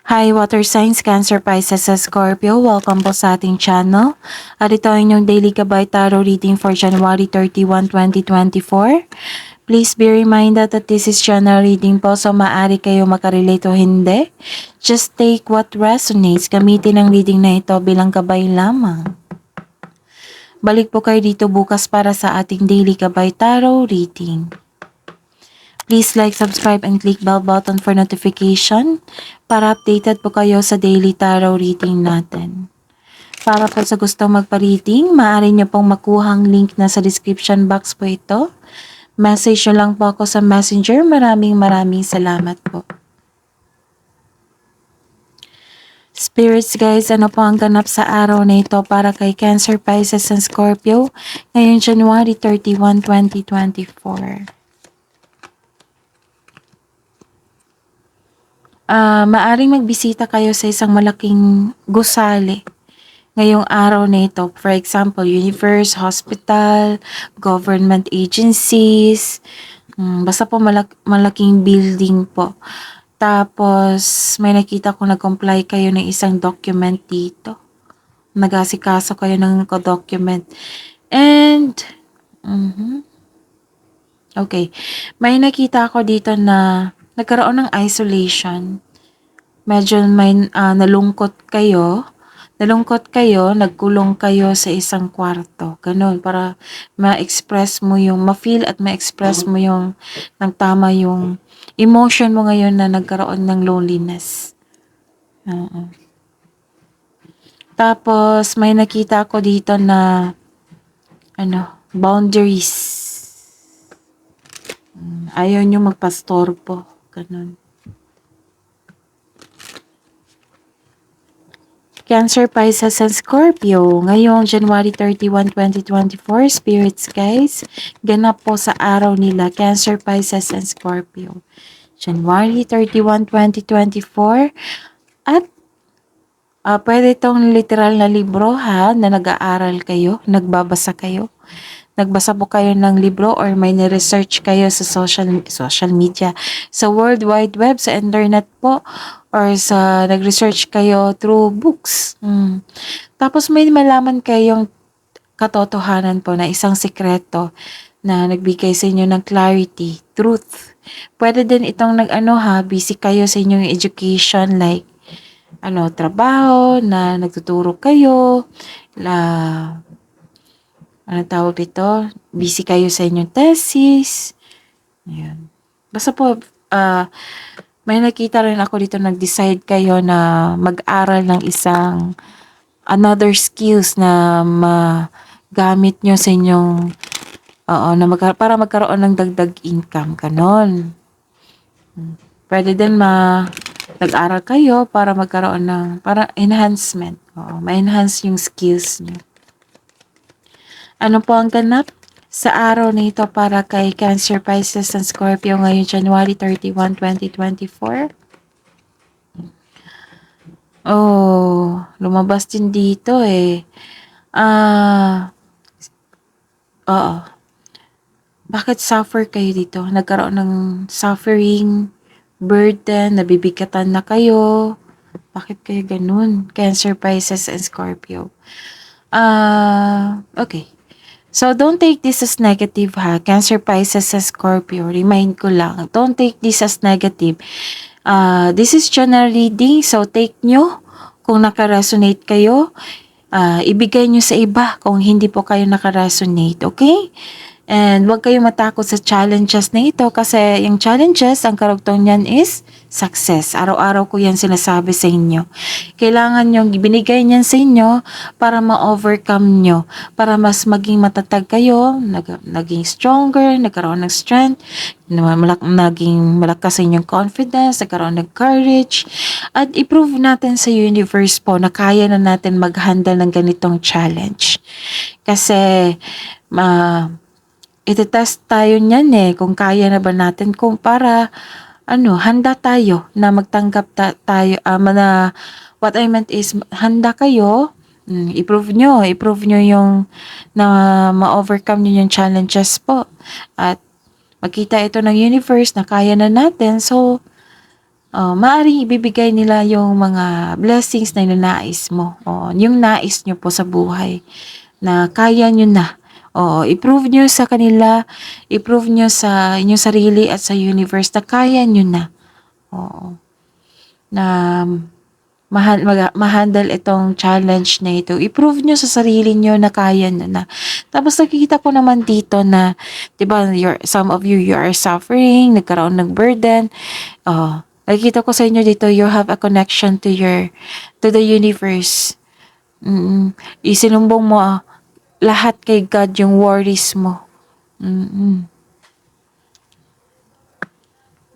Hi, Water Signs, Cancer, Pisces, sa Scorpio. Welcome po sa ating channel. At ito ay inyong daily gabay tarot reading for January 31, 2024. Please be reminded that this is general reading po, so maaari kayo makarelate o hindi. Just take what resonates. Gamitin ang reading na ito bilang gabay lamang. Balik po kayo dito bukas para sa ating daily gabay tarot reading. Please like, subscribe, and click bell button for notification para updated po kayo sa daily tarot reading natin. Para po sa gusto magpa-reading, maaari nyo pong makuhang link na sa description box po ito. Message nyo lang po ako sa messenger. Maraming salamat po. Spirits guys, ano po ang ganap sa araw na ito para kay Cancer, Pisces, and Scorpio ngayong January 31, 2024? Maaring magbisita kayo sa isang malaking gusali ngayong araw na ito. For example, universe, hospital, government agencies, basta po malaking building po. Tapos, may nakita ko nag-comply kayo ng isang document dito. Nag-asikaso kayo ng document. And, okay, may nakita ko dito na nagkaroon ng isolation. Medyo may nalungkot kayo, nagkulong kayo sa isang kwarto. Ganun, para ma-express mo yung, ma-feel at ma-express mo yung, ng tama yung emotion mo ngayon na nagkaroon ng loneliness. Tapos, may nakita ako dito na, boundaries. Ayaw nyo magpastorbo. Ganun. Cancer, Pisces, and Scorpio. Ngayong January 31, 2024, spirits guys, ganap po sa araw nila, Cancer, Pisces, and Scorpio. January 31, 2024. At pwede itong literal na libro ha, na nag-aaral kayo, nagbabasa kayo. Nagbasa po kayo ng libro or may ni-research kayo sa social media, sa World Wide Web, sa internet po, or sa nag-research kayo through books. Tapos may malaman kayong katotohanan po na isang sikreto na nagbigay sa inyo ng clarity, truth. Pwede din itong busy kayo sa inyong education, like trabaho na nagtuturo kayo, tawag dito, busy kayo sa inyong thesis. Ayan. Basta po, may nakita rin ako dito, nag-decide kayo na mag-aral ng isang another skills na magamit nyo sa inyong, para magkaroon ng dagdag income, kanon. Pwede din nag-aral kayo para magkaroon ng, para enhancement. Ma-enhance yung skills nyo. Ano po ang ganap sa araw na ito para kay Cancer, Pisces, and Scorpio ngayong January 31, 2024? Lumabas din dito eh. Bakit suffer kayo dito? Nagkaroon ng suffering, burden, nabibigatan na kayo. Bakit kayo ganun? Cancer, Pisces, and Scorpio. Okay. So, don't take this as negative ha. Cancer, Pisces, and Scorpio. Remind ko lang. Don't take this as negative. This is general reading. So, take nyo. Kung naka-resonate kayo, ibigay nyo sa iba kung hindi po kayo naka-resonate. Okay? And huwag kayong matakot sa challenges na ito kasi yung challenges, ang karugtong niyan is success. Araw-araw ko yan sinasabi sa inyo. Kailangan nyo, binigay niyan sa inyo para ma-overcome nyo. Para mas maging matatag kayo, naging stronger, nagkaroon ng strength, naging malakas sa inyong confidence, nagkaroon ng courage, at i-prove natin sa universe po na kaya na natin mag-handle ng ganitong challenge. Kasi, iti-test tayo niyan kung kaya na ba natin, kung para handa tayo na magtanggap tayo, what I meant is handa kayo, i-prove nyo yung na ma-overcome nyo yung challenges po, at makita ito ng universe na kaya na natin. So Maaaring ibibigay nila yung mga blessings na ninanais mo. Yung nais nyo po sa buhay na kaya nyo na. I-prove nyo sa kanila, i-prove nyo sa inyong sarili at sa universe na kaya nyo na. Oo. Na ma-handle itong challenge na ito. I-prove nyo sa sarili nyo na kaya nyo na. Tapos nakikita ko naman dito na, 'di ba, some of you are suffering, nagkaroon ng burden. Nakikita ko sa inyo dito, you have a connection to the universe. Isinumbong mo lahat kay God yung worries mo.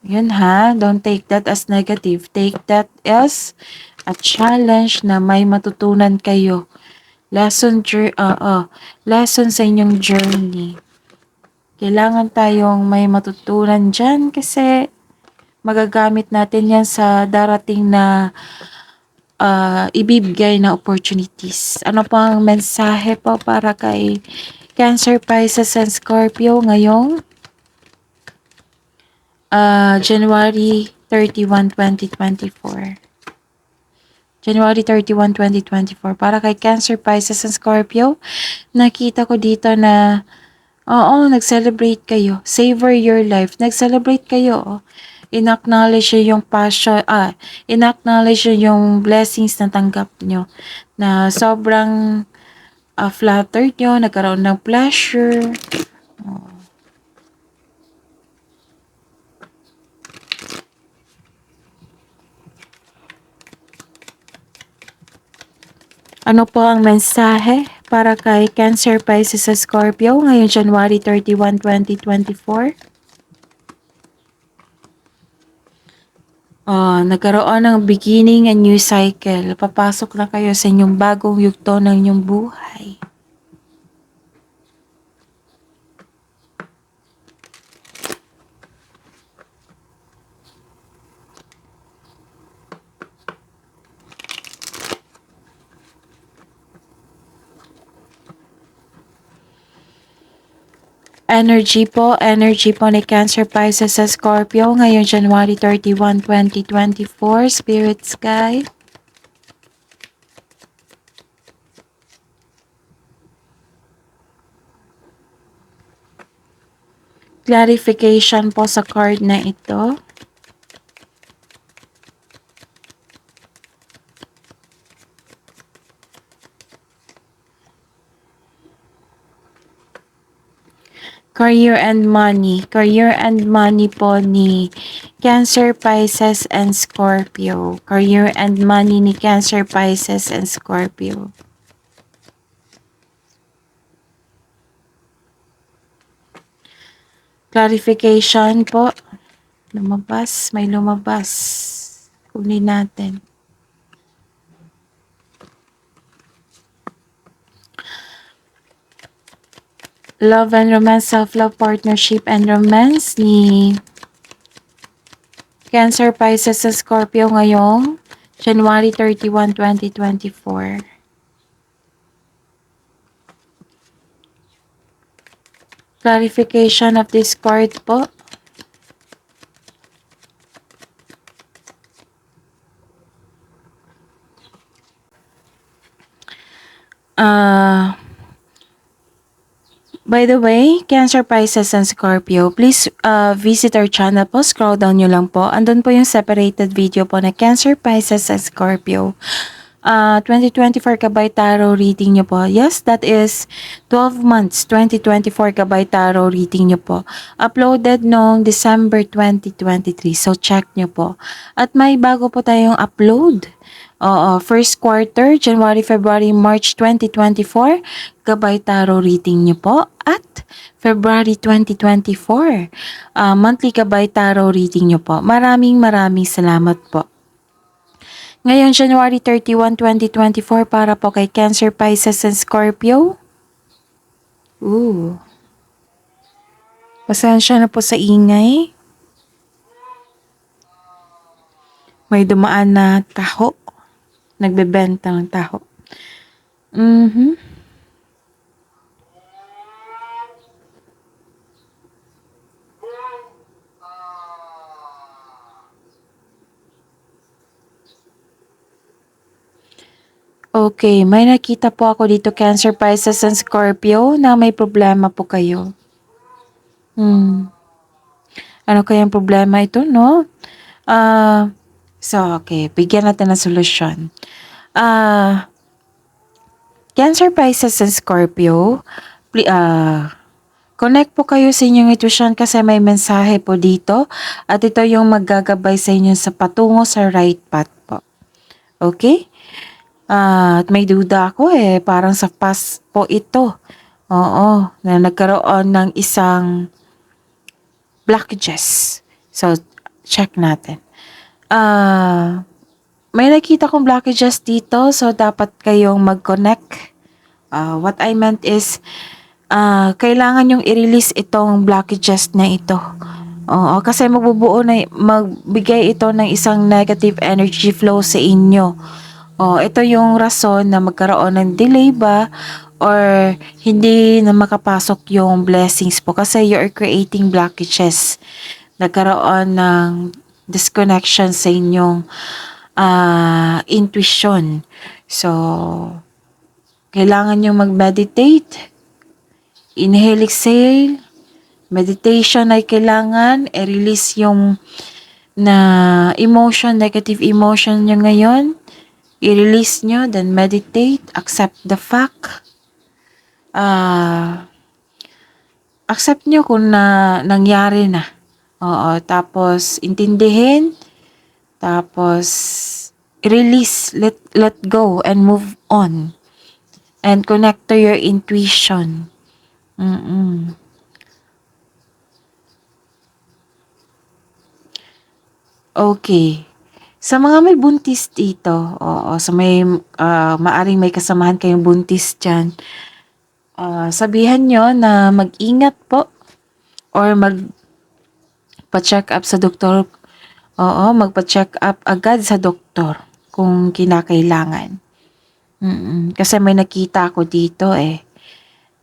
Yun ha, don't take that as negative. Take that as a challenge na may matutunan kayo. Lesson sa inyong journey. Kailangan tayong may matutunan dyan kasi magagamit natin yan sa darating na ibibigay na opportunities. Ano po ang mensahe po para kay Cancer, Pisces, and Scorpio ngayong January 31, 2024? January 31, 2024. Para kay Cancer, Pisces, and Scorpio, nakita ko dito na, nag-celebrate kayo. Savor your life. Nag-celebrate kayo. In-acknowledge nyo yung passion, in-acknowledge nyo yung blessings na tanggap nyo. Na sobrang flattered nyo, nagkaroon ng pleasure. Ano po ang mensahe para kay Cancer, Pisces, sa Scorpio ngayong January 31, 2024? Nagkaroon ng beginning a new cycle. Papasok na kayo sa inyong bagong yugto ng inyong buhay. Energy po ni Cancer, Pisces, sa Scorpio ngayong January 31, 2024. Spirits guide. Clarification po sa card na ito. Career and money. Career and money po ni Cancer, Pisces, and Scorpio. Career and money ni Cancer, Pisces, and Scorpio. Clarification po. May lumabas. Kunin natin. Love and romance, self-love, partnership, and romance ni Cancer, Pisces, sa Scorpio ngayong January 31, 2024. Clarification of this card po. By the way, Cancer, Pisces, and Scorpio, please visit our channel po. Scroll down nyo lang po. Andun po yung separated video po na Cancer, Pisces, and Scorpio. 2024 Kabay Tarot reading nyo po. Yes, that is 12 months 2024 Kabay Tarot reading nyo po. Uploaded noong December 2023. So, check nyo po. At may bago po tayong upload. First quarter, January, February, March 2024, Gabay Tarot reading nyo po. At February 2024, monthly Gabay Tarot reading nyo po. Maraming salamat po. Ngayon, January 31, 2024, para po kay Cancer, Pisces, and Scorpio. Pasensya na po sa ingay. May dumaan na taho. Nagbebenta ng taho. Okay, may nakita po ako dito, Cancer, Pisces, and Scorpio, na may problema po kayo. Ano kayang problema ito, no? Ah, okay, bigyan natin ng solusyon. Ah, Cancer, Pisces, and Scorpio, connect po kayo sa inyong intuition kasi may mensahe po dito at ito yung maggagabay sa inyo sa patungo sa right path po. Okay? At may duda ako parang sa past po ito. Oo, na nagkaroon ng isang blockages. So, check natin. May nakita kong blockages dito, so dapat kayong mag-connect. What I meant is, kailangan yung i-release itong blockages na ito. Oo, kasi magbigay ito ng isang negative energy flow sa inyo. Ito yung rason na magkaroon ng delay ba or hindi na makapasok yung blessings po kasi you're creating blockages. Nagkaroon ng disconnection sa inyong intuition. So, kailangan nyo mag-meditate, inhale, exhale. Meditation ay kailangan, i-release yung negative emotion nyo ngayon. I-release nyo, then meditate, accept the fact. Accept nyo kung nangyari na. Oo, tapos intindihin, tapos release, let go, and move on. And connect to your intuition. Okay. Sa mga may buntis dito, sa may maaring may kasamahan kayong buntis dyan, sabihan nyo na mag-ingat po or magpa-check up sa doktor. Oo, magpa-check up agad sa doktor kung kinakailangan. Kasi may nakita ako dito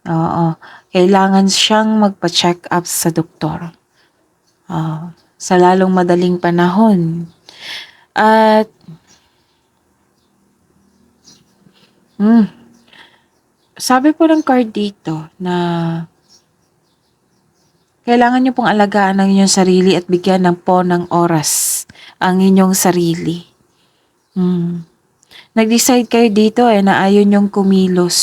Oo, kailangan siyang magpa-check up sa doktor. Sa lalong madaling panahon. At sabi po ng card dito na kailangan niyo pong alagaan ang inyong sarili at bigyan ng oras ang inyong sarili. Nag-decide kayo dito na ayaw niyong kumilos.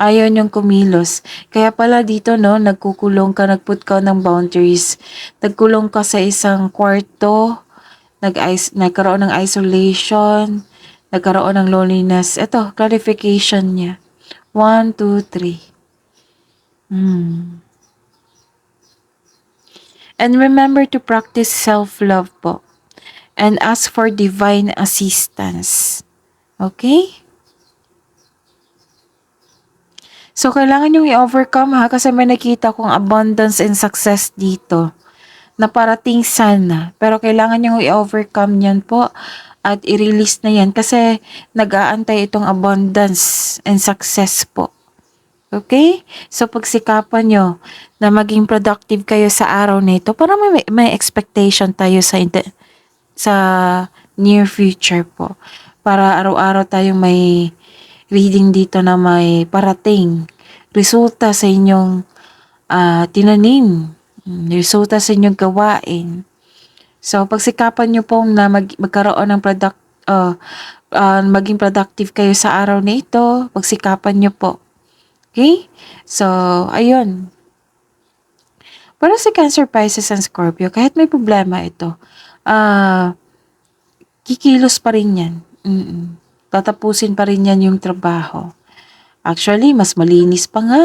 Ayaw niyong kumilos. Kaya pala dito, no, nagkukulong ka, nagput ka ng boundaries. Nagkulong ka sa isang kwarto, nagkaroon ng isolation, nagkaroon ng loneliness. Ito, clarification niya. 1, 2, 3. And remember to practice self-love po. And ask for divine assistance. Okay? So, kailangan yung i-overcome kasi may nakita kong abundance and success dito na parating sana. Pero kailangan yung i-overcome yan po at i-release na yan kasi nag-aantay itong abundance and success po. Okay? So, pagsikapan nyo na maging productive kayo sa araw na ito para may expectation tayo sa near future po. Para araw-araw tayong may reading dito na may parating resulta sa inyong tinanim, resulta sa inyong gawain. So, pagsikapan nyo pong na magkaroon ng maging productive kayo sa araw na ito, pagsikapan nyo po. Okay? So, ayun. Para sa Cancer, Pisces, and Scorpio, kahit may problema ito, kikilos pa rin yan. Tatapusin pa rin yan yung trabaho. Actually, mas malinis pa nga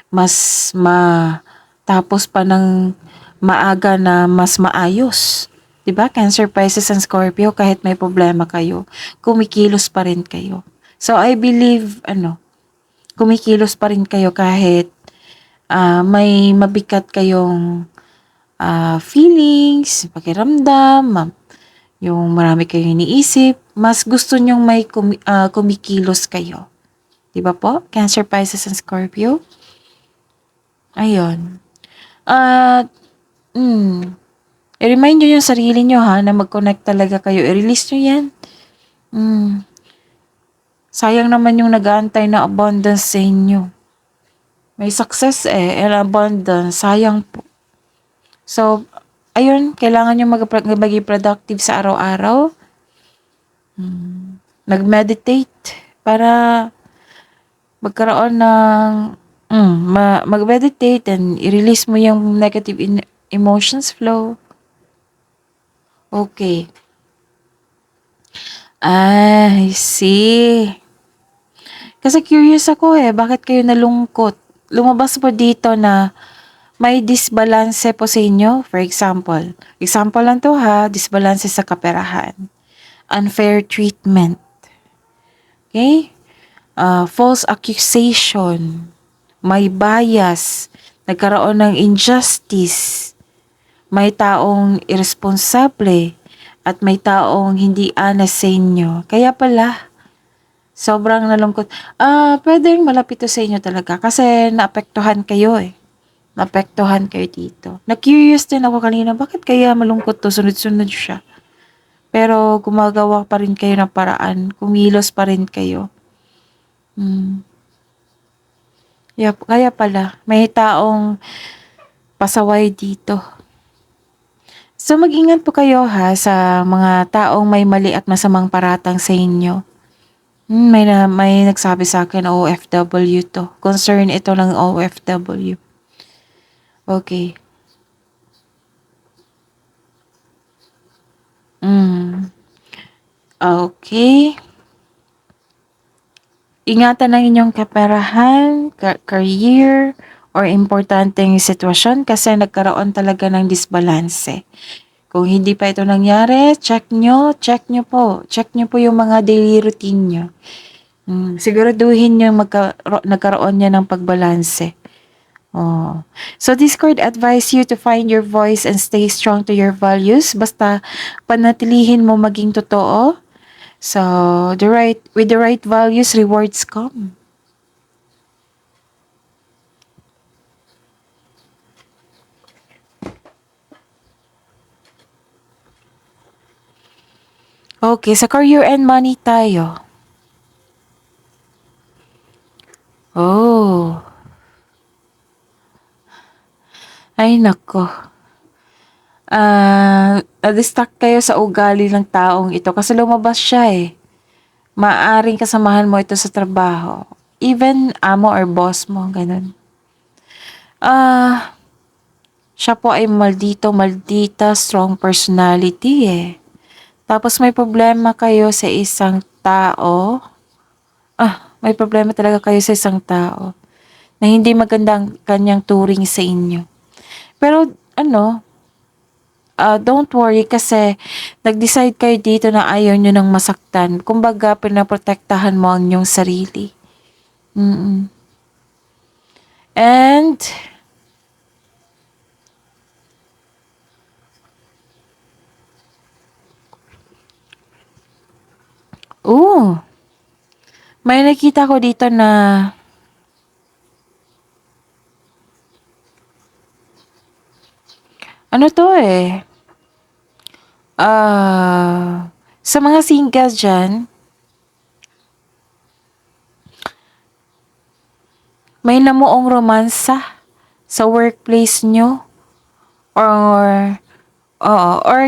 Mas matapos pa ng maaga na mas maayos. Diba? Cancer, Pisces, and Scorpio, kahit may problema kayo, kumikilos pa rin kayo. So, I believe, kumikilos pa rin kayo kahit may mabigat kayong feelings, pakiramdam, yung marami kayong iniisip, mas gusto nyong may kumikilos kayo. Diba po? Cancer, Pisces, and Scorpio. Ayun. I-remind nyo yung sarili nyo na mag-connect talaga kayo. I-release nyo yan. Hmm, sayang naman yung nag-aantay na abundance sa inyo. May success and abundance, sayang po. So, ayun, kailangan niyo maging productive sa araw-araw. Nag-meditate para magkaroon ng mag-meditate and i-release mo yung negative emotions flow. Okay. I see. Kasi curious ako bakit kayo nalungkot? Lumabas po dito na may disbalance po sa inyo. For example lang to disbalance sa kaperahan. Unfair treatment. Okay? False accusation. May bias. Nagkaroon ng injustice. May taong irresponsable. At may taong hindi honest sa inyo. Kaya pala, sobrang nalungkot. Pwedeng malapit to sa inyo talaga kasi naapektuhan kayo Naapektuhan kayo dito. Na-curious din ako kanina, bakit kaya malungkot to? Sunod-sunod siya. Pero gumagawa pa rin kayo ng paraan. Kumilos pa rin kayo. Kaya pala, may taong pasaway dito. So mag-ingat po kayo sa mga taong may mali at masamang paratang sa inyo. May nagsabi sa akin OFW to. Concern ito ng OFW. Okay. Okay. Ingatan ang inyong kaperahan, career, or importanteng sitwasyon kasi nagkaroon talaga ng disbalance. Kung hindi pa ito nangyari, check nyo po. Check nyo po yung mga daily routine nyo. Siguraduhin nyo nagkaroon niya ng pagbalanse. Oh. So this card advise you to find your voice and stay strong to your values. Basta panatilihin mo maging totoo. So with the right values, rewards come. Okay, sa career and money tayo. Oh. Ay nako. Na-distract kayo sa ugali ng taong ito kasi lumabas siya Maaring kasamahan mo ito sa trabaho. Even amo or boss mo, ganun. Siya po ay maldita, strong personality Tapos may problema kayo sa isang tao. May problema talaga kayo sa isang tao na hindi maganda ang kanyang turing sa inyo. Pero don't worry kasi nag-decide kayo dito na ayaw nyo nang masaktan. Kumbaga, pinaprotektahan mo ang inyong sarili. And, may nakita ko dito na ano to sa mga single dyan, may namuong romansa sa workplace nyo or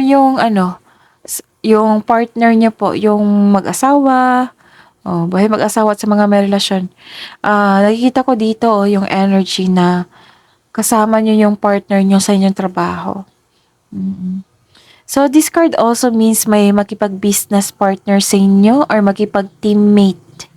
yung yung partner nyo po, yung mag-asawa, bahay mag-asawa at sa mga may relasyon. Nakikita ko dito yung energy na kasama nyo yung partner nyo sa inyong trabaho. So, this card also means may makipag-business partner sa inyo or makipag-teammate.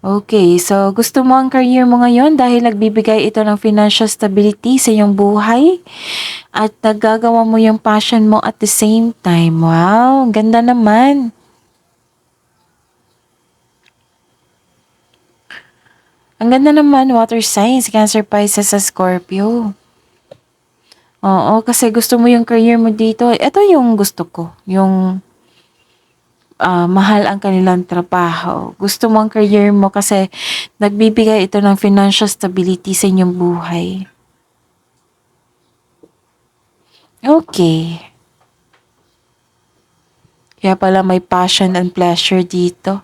Okay, so gusto mo ang career mo ngayon dahil nagbibigay ito ng financial stability sa iyong buhay at nagagawa mo yung passion mo at the same time. Wow, ganda naman. Ang ganda naman, water signs, Cancer, Pisces, sa Scorpio. Oo, kasi gusto mo yung career mo dito. Ito yung gusto ko, yung mahal ang kanilang trabaho. Gusto mo ang career mo kasi nagbibigay ito ng financial stability sa inyong buhay. Okay. Kaya pala may passion and pleasure dito.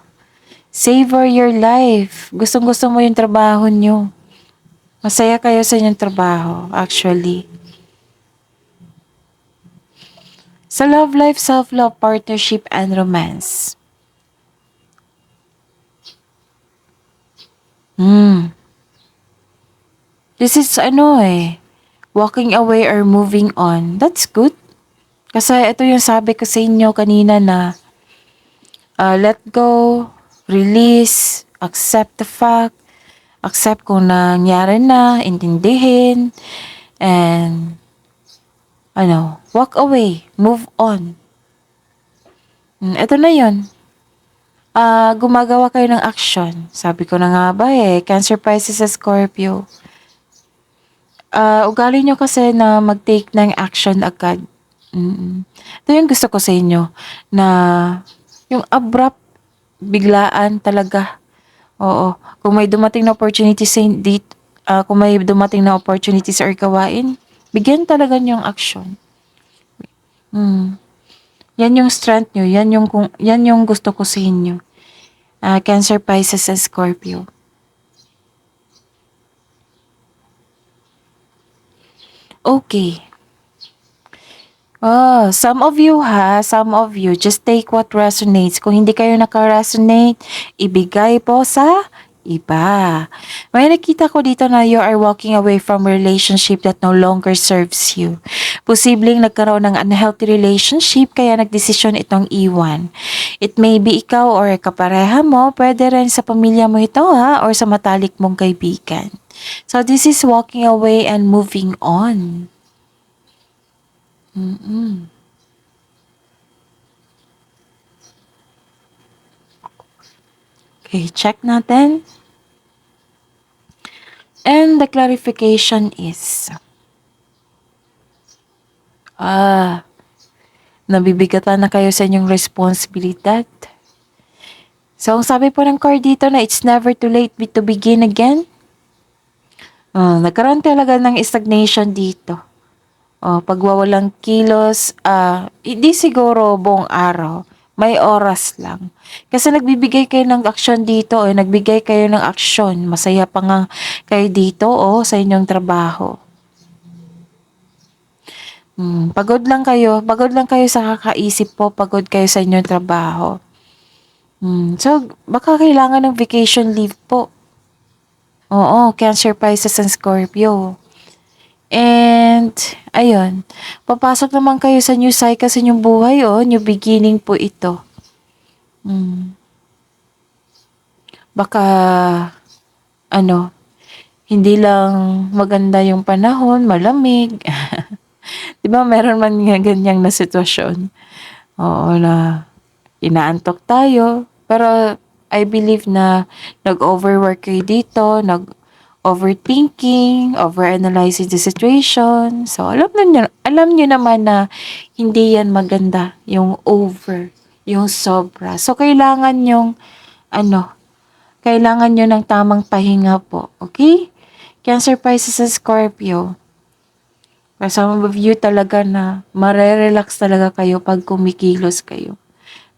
Savor your life. Gustong-gusto mo yung trabaho nyo. Masaya kayo sa inyong trabaho, actually. Sa love life, self-love, partnership, and romance. This is walking away or moving on. That's good. Kasi ito yung sabi ko sa inyo kanina na let go, release, accept the fact, accept kung nangyari na, intindihin, and walk away, move on. Ito na yun. Gumagawa kayo ng action. Sabi ko na nga ba Cancer, Pisces, sa Scorpio. Ugali nyo kasi na mag-take ng action agad. Ito yung gusto ko sa inyo, na yung abrupt, biglaan talaga. Oo. Kung may dumating na opportunity kung may dumating na opportunities or gawain, bigyan talaga nyo yung action. Yan yung strength nyo. Yan yung gusto ko sa inyo. Cancer, Pisces, and Scorpio. Okay. Some of you, just take what resonates. Kung hindi kayo naka-resonate, ibigay po sa iba. May nakita ko dito na you are walking away from a relationship that no longer serves you. Posibleng nagkaroon ng unhealthy relationship kaya nagdesisyon itong iwan. It may be ikaw or kapareha mo, pwede rin sa pamilya mo ito or sa matalik mong kaibigan. So this is walking away and moving on. Okay, check natin. And the clarification is, nabibigatan na kayo sa inyong responsibilidad. So, ang sabi po ng card dito na it's never too late to begin again. Nagkaroon talaga ng stagnation dito. Pagwawalang kilos, hindi siguro buong araw. May oras lang. Kasi nagbibigay kayo ng aksyon dito, nagbigay kayo ng aksyon. Masaya pa nga kayo dito, sa inyong trabaho. Pagod lang kayo sa kakaisip po, pagod kayo sa inyong trabaho. So, baka kailangan ng vacation leave po. Oo, Cancer, Pisces, and Scorpio. And, ayun, papasok naman kayo sa new cycle sa inyong buhay, new beginning po ito. Baka, hindi lang maganda yung panahon, malamig. Diba, meron man nga ganyang na sitwasyon. Oo, na inaantok tayo. Pero, I believe na nag-overwork kayo dito, overthinking, overanalyzing the situation. So, alam nyo naman na hindi yan maganda, yung over, yung sobra. So, kailangan nyo ng tamang pahinga po. Okay? Cancer, Pisces, and Scorpio. For some of you talaga na marerelax talaga kayo pag kumikilos kayo.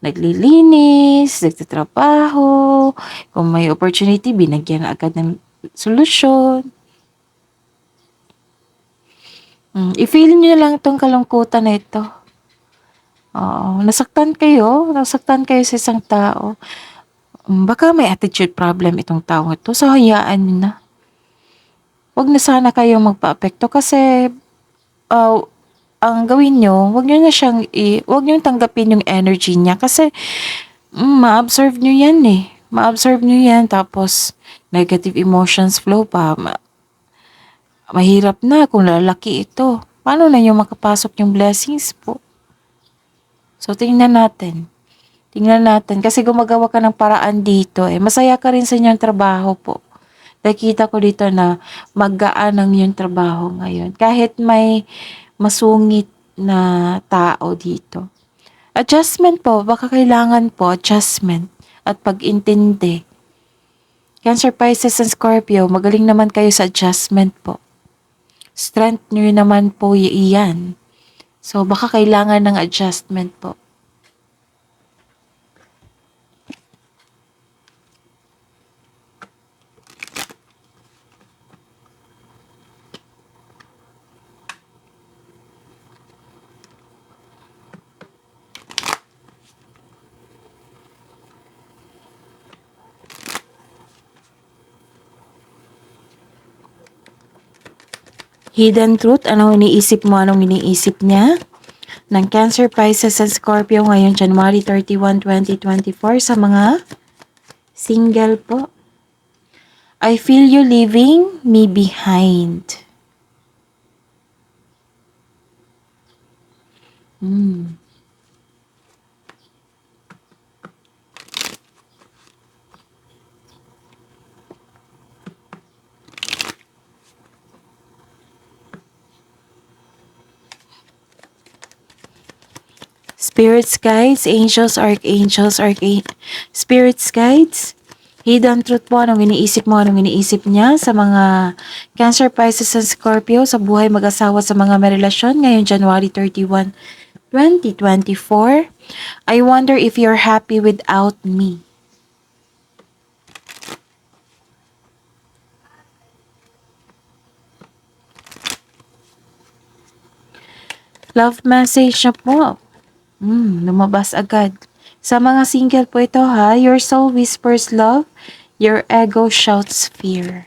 Naglilinis, nagtatrabaho, kung may opportunity, binagyan agad ng solusyon. I-feel nyo lang itong kalungkutan na ito. Nasaktan kayo sa isang tao. Baka may attitude problem itong tao ito, so hayaan nyo na. Huwag na sana kayong magpa-apekto kasi ang gawin nyo, huwag nyo tanggapin yung energy niya kasi ma-absorb nyo yan Ma-absorb nyo yan tapos negative emotions flow pa. Mahirap na kung lalaki ito. Paano na yung makapasok yung blessings po? So, tingnan natin. Kasi gumagawa ka ng paraan dito Masaya ka rin sa inyong trabaho po. Nakita ko dito na magaan ang iyong trabaho ngayon. Kahit may masungit na tao dito. Adjustment po. Baka kailangan po adjustment at pag-intindi. Cancer, Pisces, and Scorpio, magaling naman kayo sa adjustment po. Strength nyo naman po iyan. So, baka kailangan ng adjustment po. Hidden truth, anong iniisip mo, anong iniisip niya? Ng Cancer, Pisces, and Scorpio ngayong January 31, 2024 sa mga single po. I feel you leaving me behind. Spirits, guides, angels, archangels, spirits, guides, hidden truth po, anong iniisip mo, anong iniisip niya sa mga Cancer, Pisces, and Scorpio sa buhay mag-asawa sa mga may relasyon ngayong January 31, 2024. I wonder if you're happy without me. Love message na po. Lumabas agad. Sa mga single po ito ha, your soul whispers love, your ego shouts fear.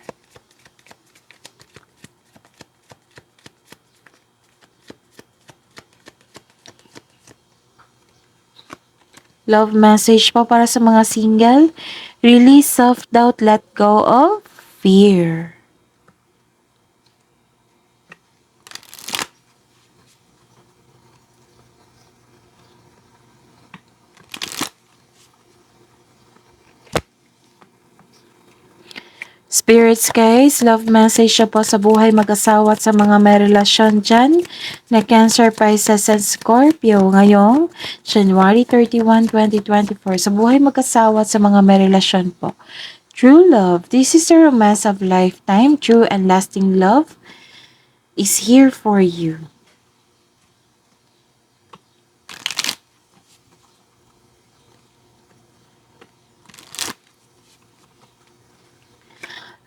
Love message po para sa mga single, release self-doubt, let go of fear. Spirits, guys, love message siya po sa buhay mag-asawa at sa mga may relasyon dyan na Cancer, Pisces, and Scorpio ngayong January 31, 2024 sa buhay mag-asawa at sa mga may relasyon po. True love, this is the romance of lifetime. True and lasting love is here for you.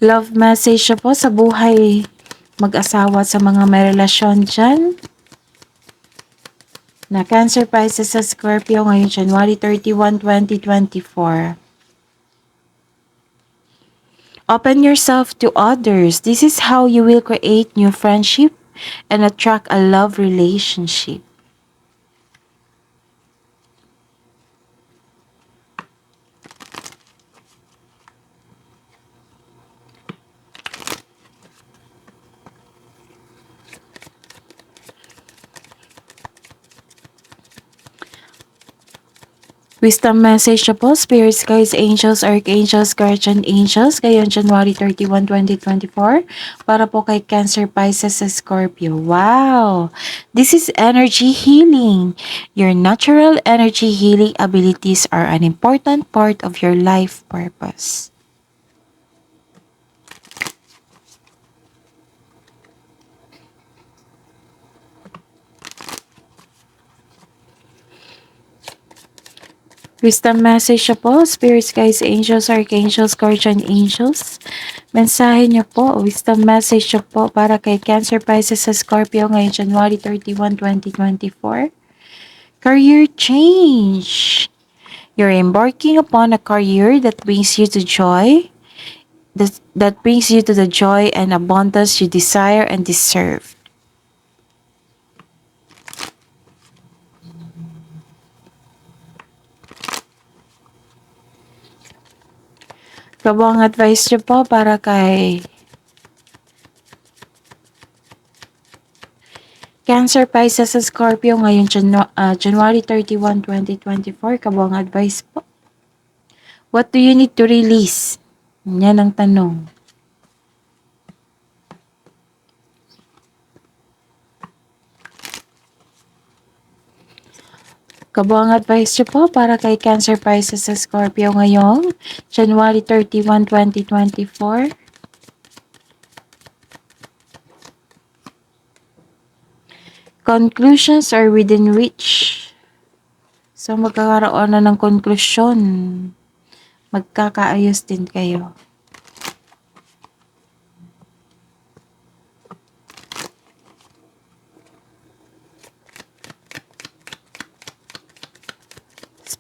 Love message siya po sa buhay mag-asawa sa mga may relasyon dyan na Cancer, Pisces, sa Scorpio ngayong January 31, 2024. Open yourself to others. This is how you will create new friendship and attract a love relationship. Wisdom message na po, spirits, guides, angels, archangels, guardian angels, ngayon January 31, 2024, para po kay Cancer, Pisces, Scorpio. Wow! This is energy healing. Your natural energy healing abilities are an important part of your life purpose. Wisdom message siya po, spirits, guides, angels, archangels, guardian angels. Mensahe niyo po, wisdom message siya po para kay Cancer, Pisces, Scorpio ngayong January 31, 2024. Career change. You're embarking upon a career that brings you to joy, that brings you to the joy and abundance you desire and deserve. Kabang advice niyo po para kay Cancer, Pisces, Scorpio ngayong January 31, 2024. Kabang advice po. What do you need to release? Yan ang tanong. Kabuang advice niyo po para kay Cancer, Pisces, Scorpio ngayong January 31, 2024. Conclusions are within reach. So magkakaroon na ng konklusyon. Magkakaayos din kayo.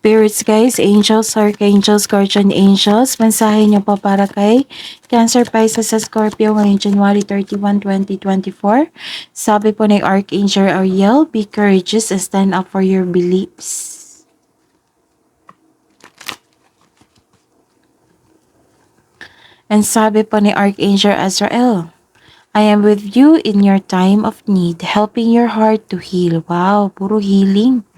Spirits guys, angels, archangels, guardian angels, mensahe nyo po para kay Cancer, Pisces, sa Scorpio ngayong January 31, 2024. Sabi po ni Archangel Ariel, be courageous and stand up for your beliefs. And sabi po ni Archangel Azrael, I am with you in your time of need, helping your heart to heal. Wow, puro healing.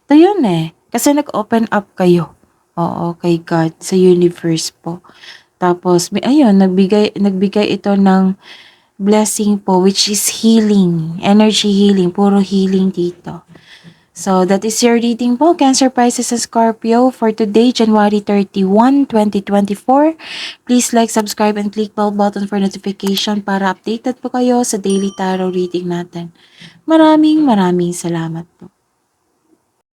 Ito yun eh. Kasi nag-open up kayo. Oo, kay God, sa universe po. Tapos, ayun, nagbigay ito ng blessing po, which is healing. Energy healing. Puro healing dito. So, that is your reading po, Cancer, Pisces, and Scorpio for today, January 31, 2024. Please like, subscribe, and click bell button for notification para updated po kayo sa daily tarot reading natin. Maraming salamat po.